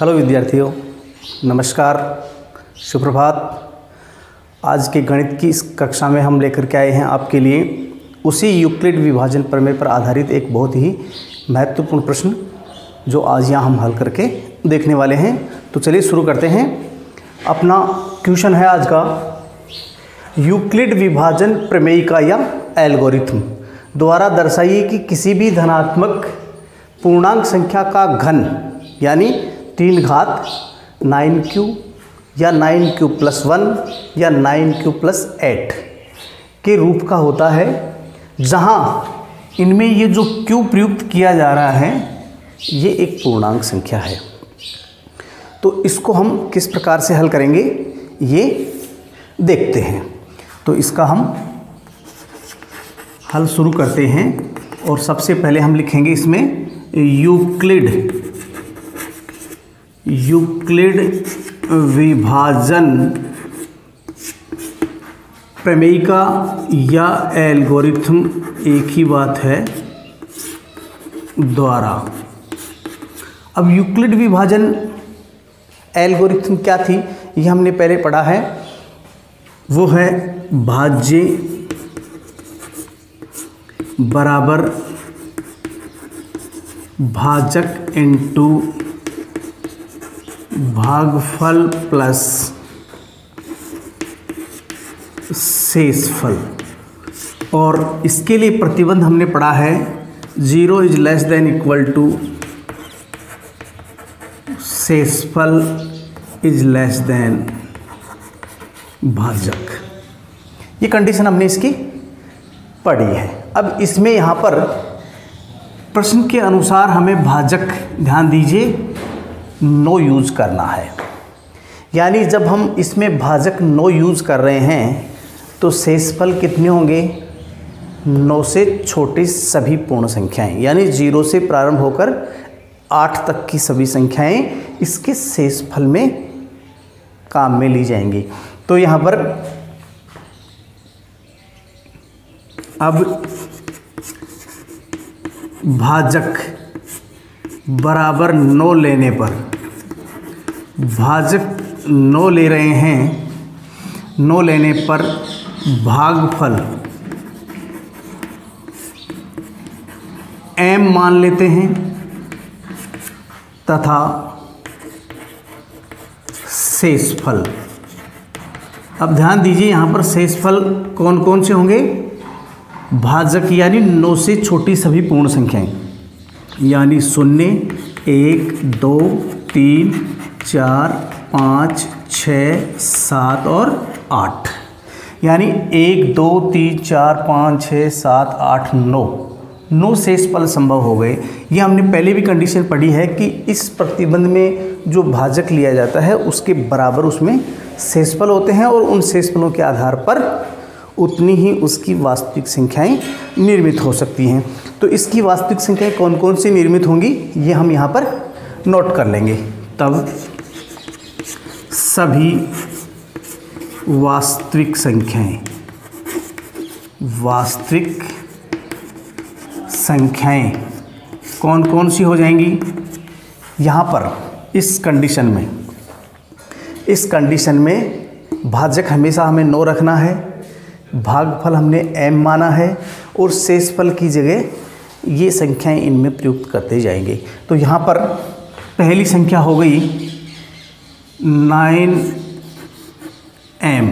Hello विद्यार्थियों, नमस्कार, सुप्रभात। आज के गणित की इस कक्षा में हम लेकर के आए हैं आपके लिए उसी यूक्लिड विभाजन प्रमेय पर आधारित एक बहुत ही महत्वपूर्ण प्रश्न जो आज यहाँ हम हल करके देखने वाले हैं। तो चलिए शुरू करते हैं। अपना क्वेश्चन है आज का, यूक्लिड विभाजन प्रमेयिका या एल्गोरिथम द्वारा दर्शाइए कि किसी भी धनात्मक पूर्णांक संख्या का घन यानी 3 घात 9q या 9q + 1 या 9q + 8 के रूप का होता है, जहां इनमें ये जो q प्रयुक्त किया जा रहा है ये एक पूर्णांक संख्या है। तो इसको हम किस प्रकार से हल करेंगे ये देखते हैं। तो इसका हम हल शुरू करते हैं और सबसे पहले हम लिखेंगे इसमें यूक्लिड विभाजन प्रमेयिका या एल्गोरिथम एक ही बात है द्वारा। अब यूक्लिड विभाजन एल्गोरिथम क्या थी ये हमने पहले पढ़ा है, वो है भाज्य बराबर भाजक इनटू भागफल प्लस शेषफल। और इसके लिए प्रतिबंध हमने पढ़ा है 0 ≤ शेषफल > भाजक। ये कंडीशन हमने इसकी पढ़ी है। अब इसमें यहाँ पर प्रश्न के अनुसार हमें भाजक, ध्यान दीजिए, नो यूज़ करना है। यानी जब हम इसमें भाजक नो यूज़ कर रहे हैं तो शेषफल कितने होंगे? 9 से छोटी सभी पूर्ण संख्याएं, यानी 0 से प्रारंभ होकर 8 तक की सभी संख्याएं इसके शेषफल में काम में ली जाएंगी। तो यहाँ पर अब भाजक बराबर 9 लेने पर, भाजक 9 ले रहे हैं, 9 लेने पर भागफल m मान लेते हैं तथा शेषफल। अब ध्यान दीजिए यहाँ पर शेषफल कौन कौन से होंगे? भाजक यानी 9 से छोटी सभी पूर्ण संख्याएं, यानी 0, 1, 2, 3, 4, 5, 6, 7 और 8। यानी 1, 2, 3, 4, 5, 6, 7, 8, 9 शेषफल संभव हो गए। ये हमने पहले भी कंडीशन पढ़ी है कि इस प्रतिबंध में जो भाजक लिया जाता है उसके बराबर उसमें शेषफल होते हैं और उन शेषफलों के आधार पर उतनी ही उसकी वास्तविक संख्याएं निर्मित हो सकती हैं। तो इसकी वास्तविक संख्याएं कौन कौन सी निर्मित होंगी ये हम यहाँ पर नोट कर लेंगे। तब सभी वास्तविक संख्याएं कौन कौन सी हो जाएंगी? यहाँ पर इस कंडीशन में भाजक हमेशा हमें 9 रखना है, भागफल हमने m माना है और शेषफल की जगह ये संख्याएं इनमें प्रयुक्त करते जाएंगे। तो यहाँ पर पहली संख्या हो गई 9m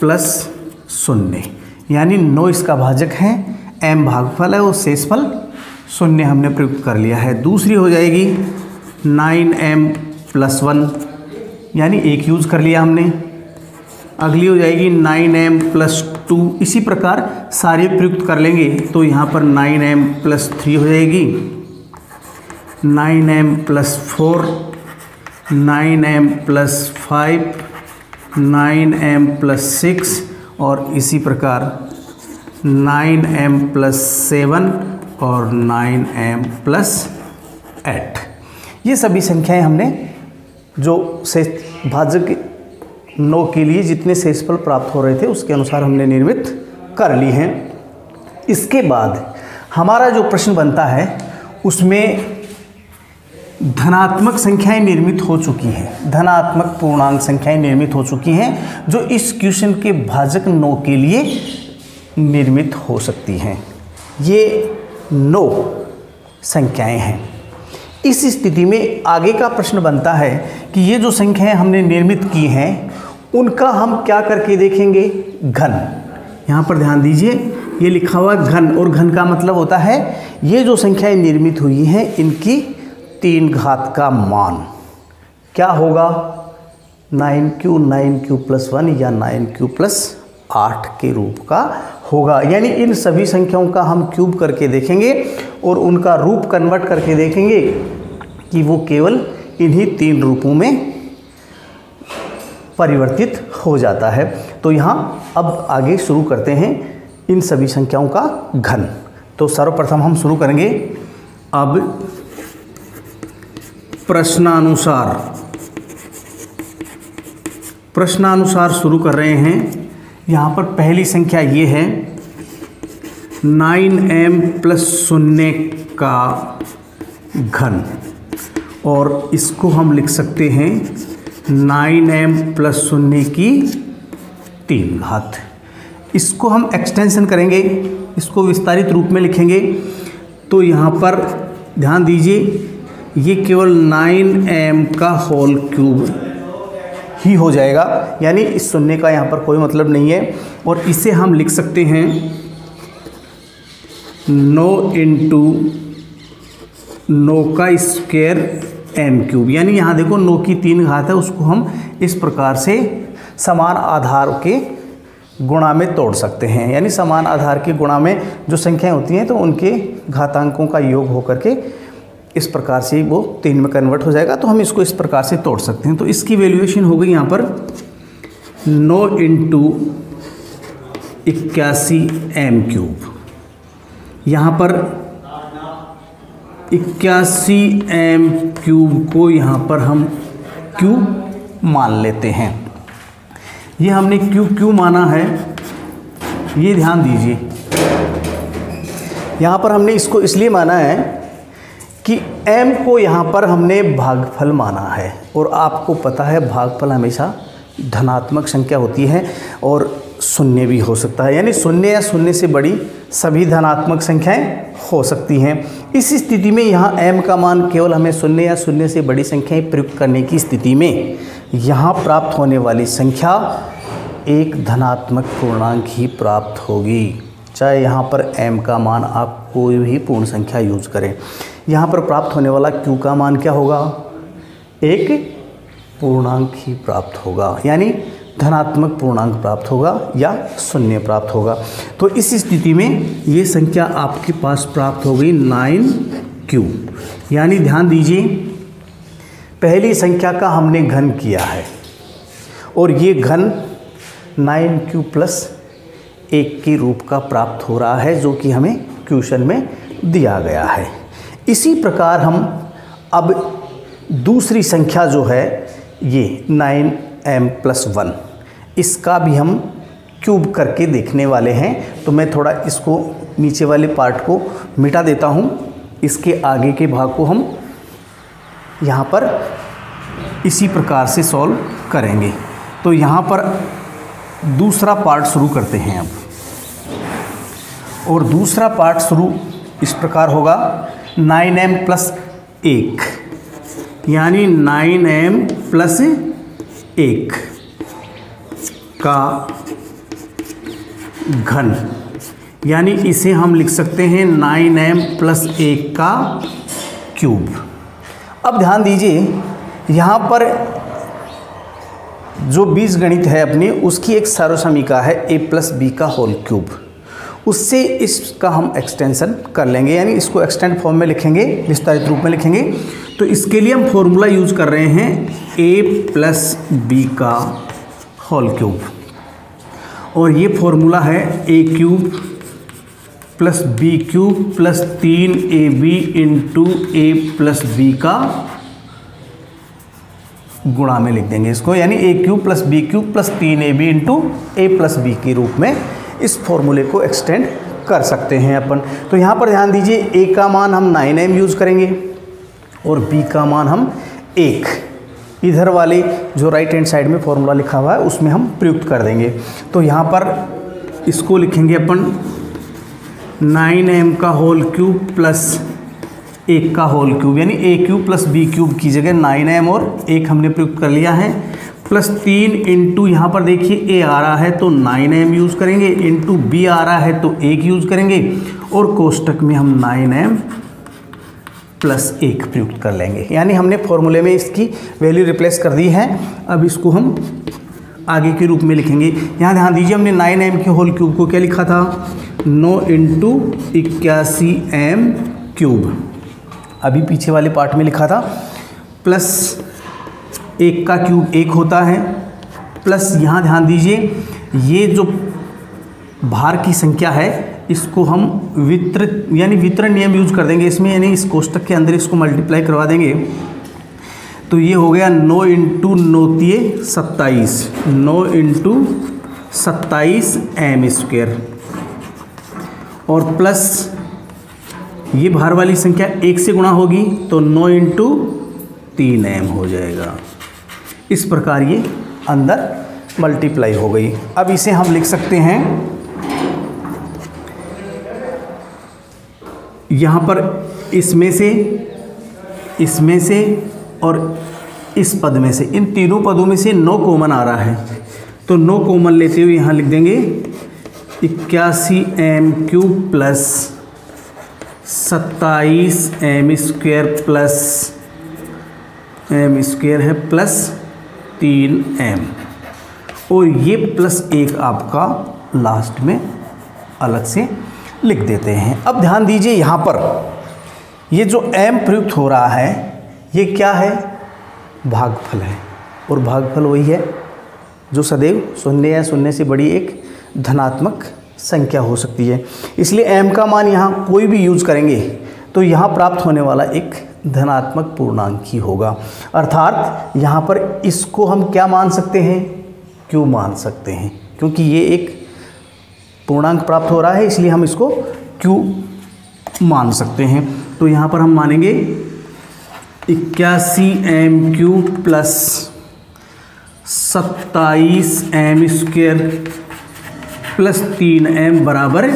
+ 0, यानी 9 इसका भाजक है, m भागफल है और शेषफल 0 हमने प्रयुक्त कर लिया है। दूसरी हो जाएगी 9m + 1, यानी 1 यूज़ कर लिया हमने। अगली हो जाएगी 9m + 2, इसी प्रकार सारे प्रयुक्त कर लेंगे। तो यहाँ पर 9m + 3 हो जाएगी, 9m + 4, 9m + 5, 9m + 6 और इसी प्रकार 9m + 7 और 9m + 8। ये सभी संख्याएं हमने जो भाजक 9 के लिए जितने शेषफल प्राप्त हो रहे थे उसके अनुसार हमने निर्मित कर ली हैं। इसके बाद हमारा जो प्रश्न बनता है उसमें धनात्मक संख्याएं निर्मित हो चुकी हैं, धनात्मक पूर्णांक संख्याएं निर्मित हो चुकी हैं जो इस क्वेश्चन के भाजक 9 के लिए निर्मित हो सकती हैं। ये 9 संख्याएं हैं। इस स्थिति में आगे का प्रश्न बनता है कि ये जो संख्याएं हमने निर्मित की हैं उनका हम क्या करके देखेंगे, घन। यहाँ पर ध्यान दीजिए, ये लिखा हुआ घन, और घन का मतलब होता है ये जो संख्याएं निर्मित हुई हैं इनकी 3 घात का मान क्या होगा, 9q प्लस 1 या 9q प्लस 8 के रूप का होगा। यानी इन सभी संख्याओं का हम क्यूब करके देखेंगे और उनका रूप कन्वर्ट करके देखेंगे कि वो केवल इन्हीं 3 रूपों में परिवर्तित हो जाता है। तो यहाँ अब आगे शुरू करते हैं इन सभी संख्याओं का घन। तो सर्वप्रथम हम शुरू करेंगे अब प्रश्नानुसार शुरू कर रहे हैं। यहाँ पर पहली संख्या ये है 9m प्लस 0 का घन, और इसको हम लिख सकते हैं 9m प्लस 0 की 3 घात। इसको हम एक्सटेंशन करेंगे, इसको विस्तारित रूप में लिखेंगे। तो यहाँ पर ध्यान दीजिए, ये केवल 9m का होल क्यूब ही हो जाएगा, यानी इस 0 का यहाँ पर कोई मतलब नहीं है। और इसे हम लिख सकते हैं 9 इंटू 9 का स्क्वायर m क्यूब। यानी यहाँ देखो 9 की 3 घात है, उसको हम इस प्रकार से समान आधार के गुणा में तोड़ सकते हैं। यानी समान आधार के गुणा में जो संख्याएं होती हैं तो उनके घातांकों का योग होकर के इस प्रकार से वो 3 में कन्वर्ट हो जाएगा। तो हम इसको इस प्रकार से तोड़ सकते हैं। तो इसकी वैल्यूएशन हो गई यहाँ पर 9 इंटू 81m क्यूब। यहाँ पर 81m क्यूब को यहाँ पर हम क्यूब मान लेते हैं। ये हमने क्यों माना है, ये ध्यान दीजिए। यहाँ पर हमने इसको इसलिए माना है कि m को यहाँ पर हमने भागफल माना है, और आपको पता है भागफल हमेशा धनात्मक संख्या होती है और शून्य भी हो सकता है। यानी शून्य या शून्य से बड़ी सभी धनात्मक संख्याएं हो सकती हैं। इस स्थिति में यहाँ m का मान केवल हमें शून्य या शून्य से बड़ी संख्याएं प्रयुक्त करने की स्थिति में यहाँ प्राप्त होने वाली संख्या एक धनात्मक पूर्णांक ही प्राप्त होगी, चाहे यहाँ पर m का मान आप कोई भी पूर्ण संख्या यूज करें। यहाँ पर प्राप्त होने वाला q का मान क्या होगा, एक पूर्णांक ही प्राप्त होगा, यानी धनात्मक पूर्णांक प्राप्त होगा या शून्य प्राप्त होगा। तो इस स्थिति में ये संख्या आपके पास प्राप्त हो गई 9q। यानी ध्यान दीजिए, पहली संख्या का हमने घन किया है और ये घन 9q प्लस 1 के रूप का प्राप्त हो रहा है, जो कि हमें क्वेश्चन में दिया गया है। इसी प्रकार हम अब दूसरी संख्या जो है ये 9m प्लस 1, इसका भी हम क्यूब करके देखने वाले हैं। तो मैं थोड़ा इसको नीचे वाले पार्ट को मिटा देता हूँ, इसके आगे के भाग को हम यहाँ पर इसी प्रकार से सॉल्व करेंगे। तो यहाँ पर दूसरा पार्ट शुरू करते हैं अब, और दूसरा पार्ट शुरू इस प्रकार होगा 9m प्लस 1, यानी 9m प्लस 1 का घन, यानी इसे हम लिख सकते हैं 9m प्लस 1 का क्यूब। अब ध्यान दीजिए, यहाँ पर जो बीजगणित है अपनी, उसकी एक सर्वसमीका है a प्लस बी का होल क्यूब। उससे इसका हम एक्सटेंशन कर लेंगे, यानी इसको एक्सटेंड फॉर्म में लिखेंगे, विस्तारित रूप में लिखेंगे। तो इसके लिए हम फॉर्मूला यूज कर रहे हैं a प्लस बी का होल क्यूब, और ये फॉर्मूला है a cube plus B cube plus 3ab into a plus B का गुणा में लिख देंगे इसको, यानी a cube plus B cube plus 3ab into a plus B के रूप में इस फॉर्मूले को एक्सटेंड कर सकते हैं अपन। तो यहाँ पर ध्यान दीजिए, a का मान हम 9m यूज़ करेंगे और b का मान हम 1 इधर वाले जो राइट हैंड साइड में फॉर्मूला लिखा हुआ है उसमें हम प्रयुक्त कर देंगे। तो यहाँ पर इसको लिखेंगे अपन 9m का होल क्यूब प्लस 1 का होल क्यूब, यानी a cube plus b cube की जगह 9m और 1 हमने प्रयुक्त कर लिया है, प्लस 3 इंटू यहाँ पर देखिए a आ रहा है तो 9m यूज़ करेंगे, इंटू b आ रहा है तो 1 यूज़ करेंगे और कोष्टक में हम 9m प्लस 1 प्रयुक्त कर लेंगे। यानी हमने फॉर्मूले में इसकी वैल्यू रिप्लेस कर दी है। अब इसको हम आगे के रूप में लिखेंगे। यहाँ ध्यान दीजिए हमने 9m के होल क्यूब को क्या लिखा था, 9 इंटू 81m क्यूब, अभी पीछे वाले पार्ट में लिखा था, प्लस 1 का क्यूब 1 होता है, प्लस यहाँ ध्यान दीजिए ये जो भार की संख्या है इसको हम वितरण नियम यूज कर देंगे इसमें, यानी इस कोष्टक के अंदर इसको मल्टीप्लाई करवा देंगे। तो ये हो गया 9 इंटू 9 27, 9 इंटू 27 m स्क्वायर, और प्लस ये भार वाली संख्या 1 से गुणा होगी तो 9 इंटू 3m हो जाएगा। इस प्रकार ये अंदर मल्टीप्लाई हो गई। अब इसे हम लिख सकते हैं यहाँ पर इसमें से और इस पद में से, इन तीनों पदों में से 9 कॉमन आ रहा है तो 9 कॉमन लेते हुए यहाँ लिख देंगे 81m cube plus 27m square plus m square है प्लस 3m, और ये प्लस 1 आपका लास्ट में अलग से लिख देते हैं। अब ध्यान दीजिए यहाँ पर ये जो m प्रयुक्त हो रहा है ये क्या है, भागफल है, और भागफल वही है जो सदैव शून्य या शून्य से बड़ी एक धनात्मक संख्या हो सकती है। इसलिए m का मान यहाँ कोई भी यूज करेंगे तो यहाँ प्राप्त होने वाला एक धनात्मक पूर्णांक ही होगा, अर्थात यहाँ पर इसको हम क्या मान सकते हैं, q मान सकते हैं, क्योंकि ये एक पूर्णांक प्राप्त हो रहा है इसलिए हम इसको q मान सकते हैं। तो यहाँ पर हम मानेंगे 81m cube plus 27m square plus 3m बराबर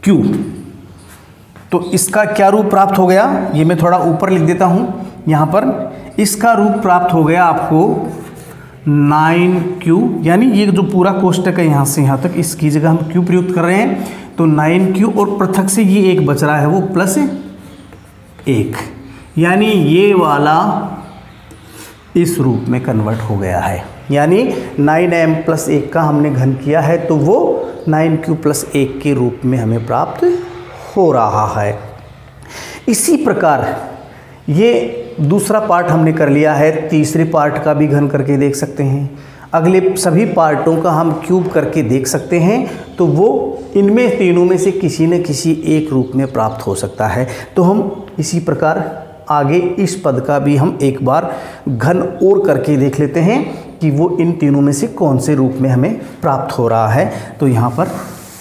q। तो इसका क्या रूप प्राप्त हो गया, ये मैं थोड़ा ऊपर लिख देता हूँ। यहाँ पर इसका रूप प्राप्त हो गया आपको 9q, यानी ये जो पूरा कोष्टक है यहाँ से यहाँ तक इसकी जगह हम q प्रयुक्त कर रहे हैं तो 9q, और पृथक से ये एक बच रहा है वो प्लस 1, यानी ये वाला इस रूप में कन्वर्ट हो गया है। यानी 9m प्लस 1 का हमने घन किया है तो वो 9q प्लस 1 के रूप में हमें प्राप्त हो रहा है। इसी प्रकार ये दूसरा पार्ट हमने कर लिया है, तीसरे पार्ट का भी घन करके देख सकते हैं, अगले सभी पार्टों का हम क्यूब करके देख सकते हैं, तो वो इनमें तीनों में से किसी न किसी एक रूप में प्राप्त हो सकता है। तो हम इसी प्रकार आगे इस पद का भी हम एक बार घन और करके देख लेते हैं कि वो इन तीनों में से कौन से रूप में हमें प्राप्त हो रहा है। तो यहाँ पर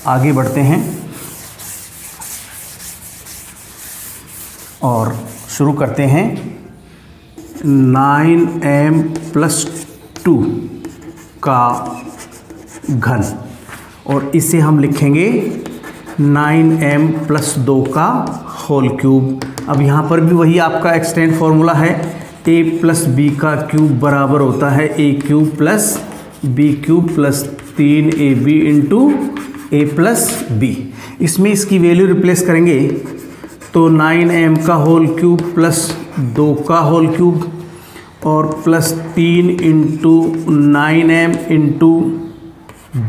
आगे बढ़ते हैं और शुरू करते हैं 9m प्लस 2 का घन, और इसे हम लिखेंगे 9m प्लस 2 का होल क्यूब। अब यहाँ पर भी वही आपका एक्सटेंड फॉर्मूला है, a प्लस बी का क्यूब बराबर होता है a cube plus B cube plus 3ab into a plus B. इसमें इसकी वैल्यू रिप्लेस करेंगे तो 9m का होल क्यूब प्लस 2 का होल क्यूब और प्लस 3 इंटू 9m इंटू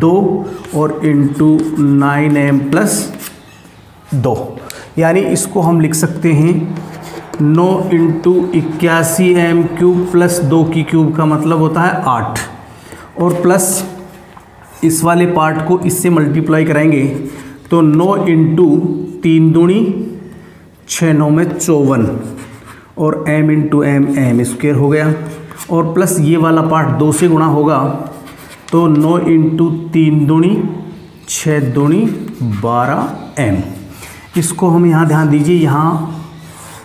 2 और इंटू 9m प्लस 2, यानी इसको हम लिख सकते हैं 9 इंटू 81m क्यूब प्लस 2 की क्यूब का मतलब होता है 8, और प्लस इस वाले पार्ट को इससे मल्टीप्लाई कराएंगे तो 9 इंटू 3 दूनी 6 9 में 54 और m इंटू m स्क्वायर हो गया, और प्लस ये वाला पार्ट 2 से गुणा होगा तो 9 इंटू 3 दूनी 6 दूनी 12m। इसको हम यहाँ ध्यान दीजिए, यहाँ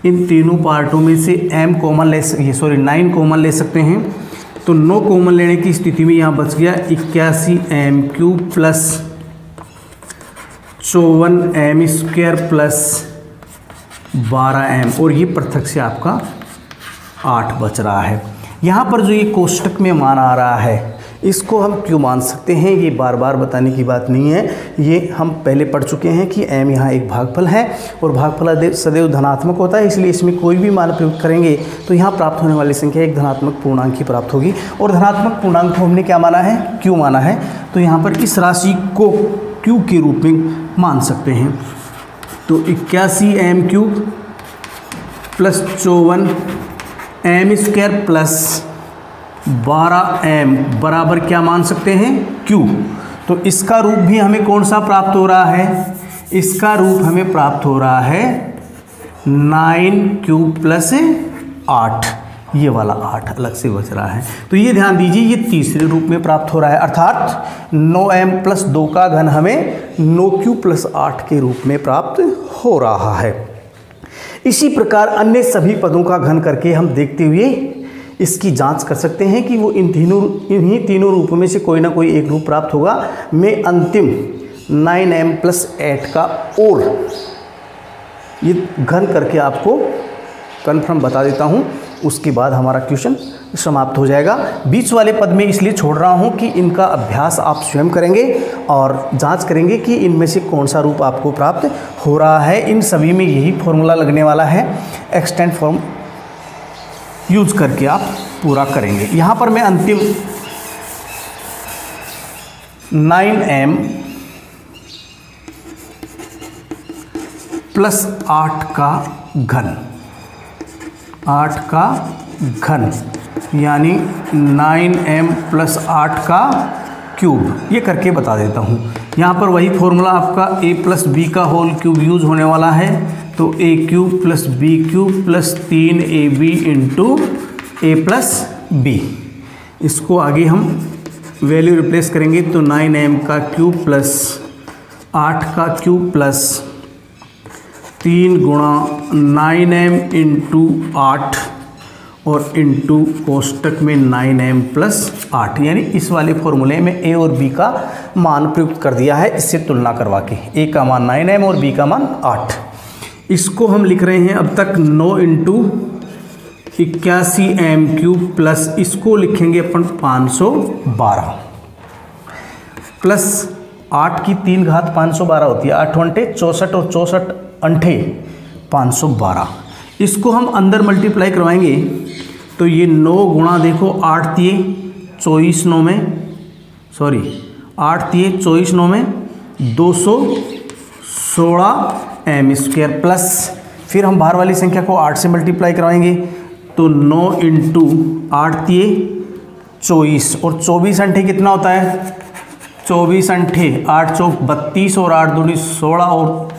इन तीनों पार्टों में से m कॉमन ले 9 कॉमन ले सकते हैं। तो 9 कॉमन लेने की स्थिति में यहाँ बच गया 81m³ plus 54m² plus 12m, और ये पृथक से आपका 8 बच रहा है। यहाँ पर जो ये कोष्टक में मान आ रहा है इसको हम क्यों मान सकते हैं, ये बार बार बताने की बात नहीं है, ये हम पहले पढ़ चुके हैं कि m यहाँ एक भागफल है और भागफल सदैव धनात्मक होता है, इसलिए इसमें कोई भी मान प्रयुक्त करेंगे तो यहाँ प्राप्त होने वाली संख्या एक धनात्मक पूर्णांक ही प्राप्त होगी। और धनात्मक पूर्णांक को हमने क्या माना है, q माना है, तो यहाँ पर इस राशि को q के रूप में मान सकते हैं। तो 81m³ plus 54m² plus 12m बराबर क्या मान सकते हैं, q। तो इसका रूप भी हमें कौन सा प्राप्त हो रहा है, इसका रूप हमें प्राप्त हो रहा है 9q प्लस 8, ये वाला 8 अलग से बच रहा है। तो ये ध्यान दीजिए ये तीसरे रूप में प्राप्त हो रहा है, अर्थात 9m प्लस 2 का घन हमें 9q प्लस 8 के रूप में प्राप्त हो रहा है। इसी प्रकार अन्य सभी पदों का घन करके हम देखते हुए इसकी जांच कर सकते हैं कि वो इन्हीं तीनों रूपों में से कोई ना कोई एक रूप प्राप्त होगा। मैं अंतिम 9m प्लस 8 का और ये घन करके आपको कन्फर्म बता देता हूँ, उसके बाद हमारा क्वेश्चन समाप्त हो जाएगा। बीच वाले पद में इसलिए छोड़ रहा हूँ कि इनका अभ्यास आप स्वयं करेंगे और जांच करेंगे कि इनमें से कौन सा रूप आपको प्राप्त हो रहा है। इन सभी में यही फॉर्मूला लगने वाला है, एक्सटेंड फॉर्म यूज करके आप पूरा करेंगे। यहाँ पर मैं अंतिम 9m प्लस 8 का घन, 8 का घन यानी 9m प्लस 8 का क्यूब, ये करके बता देता हूँ। यहाँ पर वही फॉर्मूला आपका a प्लस बी का होल क्यूब यूज होने वाला है। तो a³ plus b³ plus 3ab into a plus B, इसको आगे हम वैल्यू रिप्लेस करेंगे तो 9m का क्यूब प्लस 8 का क्यूब प्लस 3 गुणा 9m इंटू 8 और इंटू कोष्टक में 9m प्लस 8, यानी इस वाले फॉर्मूले में a और b का मान प्रयुक्त कर दिया है, इससे तुलना करवा के a का मान 9m और b का मान 8। इसको हम लिख रहे हैं अब तक 9 इंटू 81m³ प्लस इसको लिखेंगे अपन 512 प्लस 8 की 3 घात 512 होती है, 8 अंठे 64 और 64 अंठे 512। इसको हम अंदर मल्टीप्लाई करवाएंगे तो ये 9 गुणा देखो 8 तिये 24 9 में, सॉरी 8 तिये 24 9 में 216m² प्लस फिर हम बाहर वाली संख्या को 8 से मल्टीप्लाई करवाएंगे तो 9 इंटू 8 तिये 24 और 24 अंठे कितना होता है, 24 अंठे 8 चौक 32 और 8 दूनी 16 और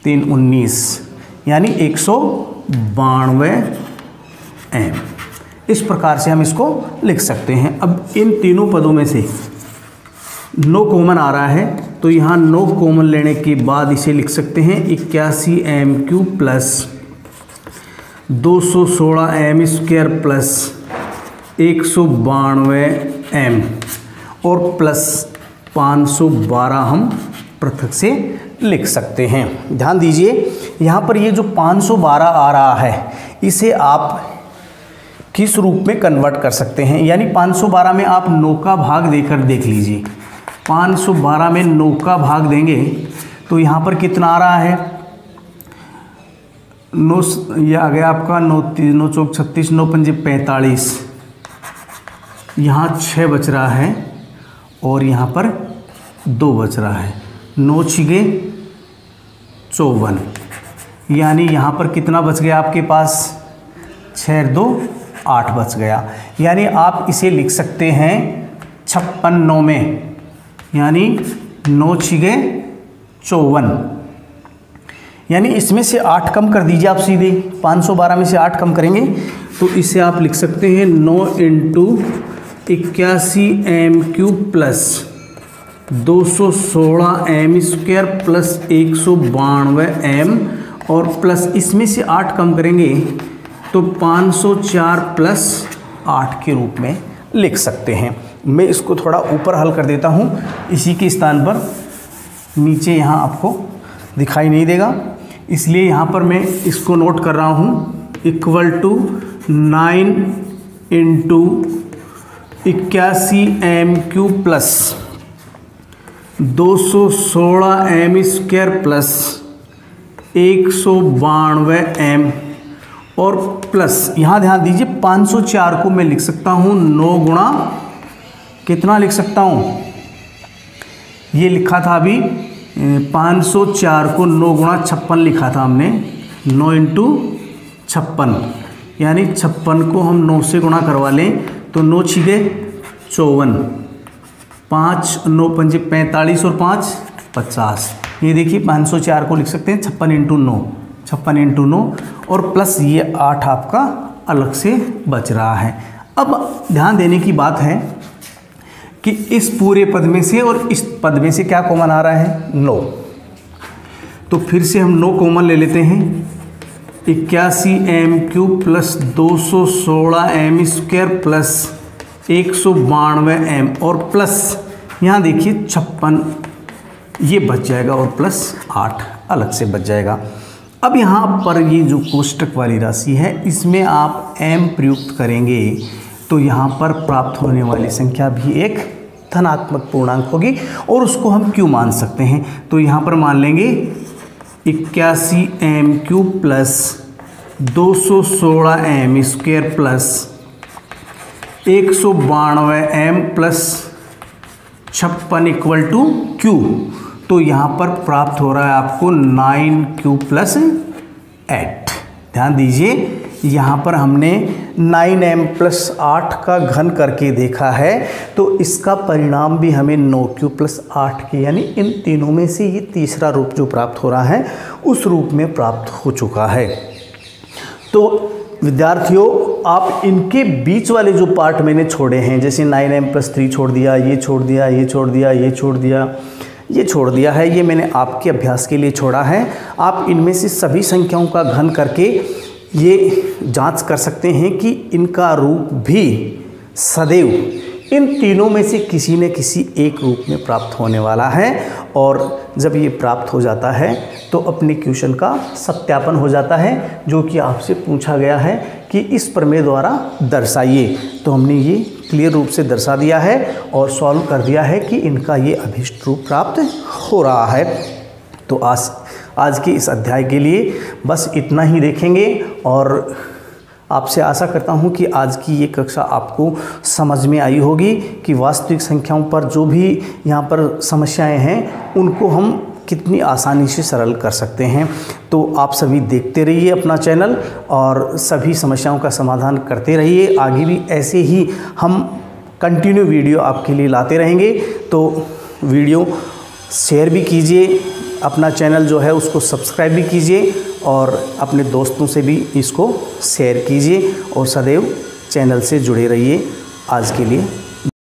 3 19, यानी 192m। इस प्रकार से हम इसको लिख सकते हैं। अब इन तीनों पदों में से 9 कॉमन आ रहा है तो यहाँ 9 कॉमन लेने के बाद इसे लिख सकते हैं 81m³ plus 216m² plus 192m और प्लस 512 हम पृथक से लिख सकते हैं। ध्यान दीजिए यहाँ पर ये जो 512 आ रहा है इसे आप किस रूप में कन्वर्ट कर सकते हैं, यानी 512 में आप 9 का भाग देकर देख लीजिए। 512 में 9 का भाग देंगे तो यहाँ पर कितना आ रहा है, 9 ये आ गया आपका 9 3 9 चौक 36 9 पंजे 45, यहाँ 6 बच रहा है और यहाँ पर 2 बच रहा है, 9 छिगे 54, यानी यहाँ पर कितना बच गया आपके पास, 6 2 8 बच गया। यानी आप इसे लिख सकते हैं 56 9 में, यानी 9 छिगे 54, यानी इसमें से 8 कम कर दीजिए आप सीधे, 512 में से 8 कम करेंगे तो इसे आप लिख सकते हैं 9 into 81m³ plus 216m² plus 192m और प्लस इसमें से 8 कम करेंगे तो 504 प्लस 8 के रूप में लिख सकते हैं। मैं इसको थोड़ा ऊपर हल कर देता हूँ, इसी के स्थान पर नीचे यहाँ आपको दिखाई नहीं देगा, इसलिए यहाँ पर मैं इसको नोट कर रहा हूँ equal to 9 into 81 MQ plus 216 M² plus 192 M और प्लस यहाँ ध्यान दीजिए 504 को मैं लिख सकता हूँ 9 गुणा कितना लिख सकता हूँ, ये लिखा था अभी 504 को 9 गुणा 56 लिखा था हमने, 9 इंटू 56, यानी 56 को हम 9 से गुणा करवा लें तो 9 छिगे 54, 5 9 पंजे 45 और 5 50। ये देखिए 504 को लिख सकते हैं 56 इंटू 9, 56 इंटू 9 और प्लस ये 8 आपका अलग से बच रहा है। अब ध्यान देने की बात है कि इस पूरे पद में से और इस पद में से क्या कॉमन आ रहा है, 9। तो फिर से हम 9 कॉमन ले लेते हैं, 81 MQ plus 216 M² plus 192 M और प्लस यहाँ देखिए 56 ये बच जाएगा और प्लस 8 अलग से बच जाएगा। अब यहाँ पर ये जो कोष्टक वाली राशि है इसमें आप m प्रयुक्त करेंगे तो यहाँ पर प्राप्त होने वाली संख्या भी एक धनात्मक पूर्णांक होगी और उसको हम q मान सकते हैं। तो यहाँ पर मान लेंगे 81 MQ plus 216 M² plus 192 M plus 56 equal to q। तो यहाँ पर प्राप्त हो रहा है आपको 9Q प्लस 8। ध्यान दीजिए यहाँ पर हमने 9M प्लस 8 का घन करके देखा है तो इसका परिणाम भी हमें 9Q प्लस 8 के यानी इन तीनों में से ये तीसरा रूप जो प्राप्त हो रहा है उस रूप में प्राप्त हो चुका है। तो विद्यार्थियों आप इनके बीच वाले जो पार्ट मैंने छोड़े हैं जैसे 9M प्लस 3 छोड़ दिया, ये छोड़ दिया, ये छोड़ दिया, ये छोड़ दिया, ये छोड़ दिया है, ये मैंने आपके अभ्यास के लिए छोड़ा है। आप इनमें से सभी संख्याओं का घन करके ये जांच कर सकते हैं कि इनका रूप भी सदैव इन तीनों में से किसी न किसी एक रूप में प्राप्त होने वाला है और जब ये प्राप्त हो जाता है तो अपने क्वेश्चन का सत्यापन हो जाता है जो कि आपसे पूछा गया है कि इस प्रमेय द्वारा दर्शाइए। तो हमने ये क्लियर रूप से दर्शा दिया है और सॉल्व कर दिया है कि इनका ये अभीष्ट रूप प्राप्त हो रहा है। तो आज के इस अध्याय के लिए बस इतना ही देखेंगे और आपसे आशा करता हूं कि आज की ये कक्षा आपको समझ में आई होगी कि वास्तविक संख्याओं पर जो भी यहाँ पर समस्याएं हैं उनको हम कितनी आसानी से सरल कर सकते हैं। तो आप सभी देखते रहिए अपना चैनल और सभी समस्याओं का समाधान करते रहिए। आगे भी ऐसे ही हम कंटिन्यू वीडियो आपके लिए लाते रहेंगे। तो वीडियो शेयर भी कीजिए, अपना चैनल जो है उसको सब्सक्राइब भी कीजिए और अपने दोस्तों से भी इसको शेयर कीजिए और सदैव चैनल से जुड़े रहिए। आज के लिए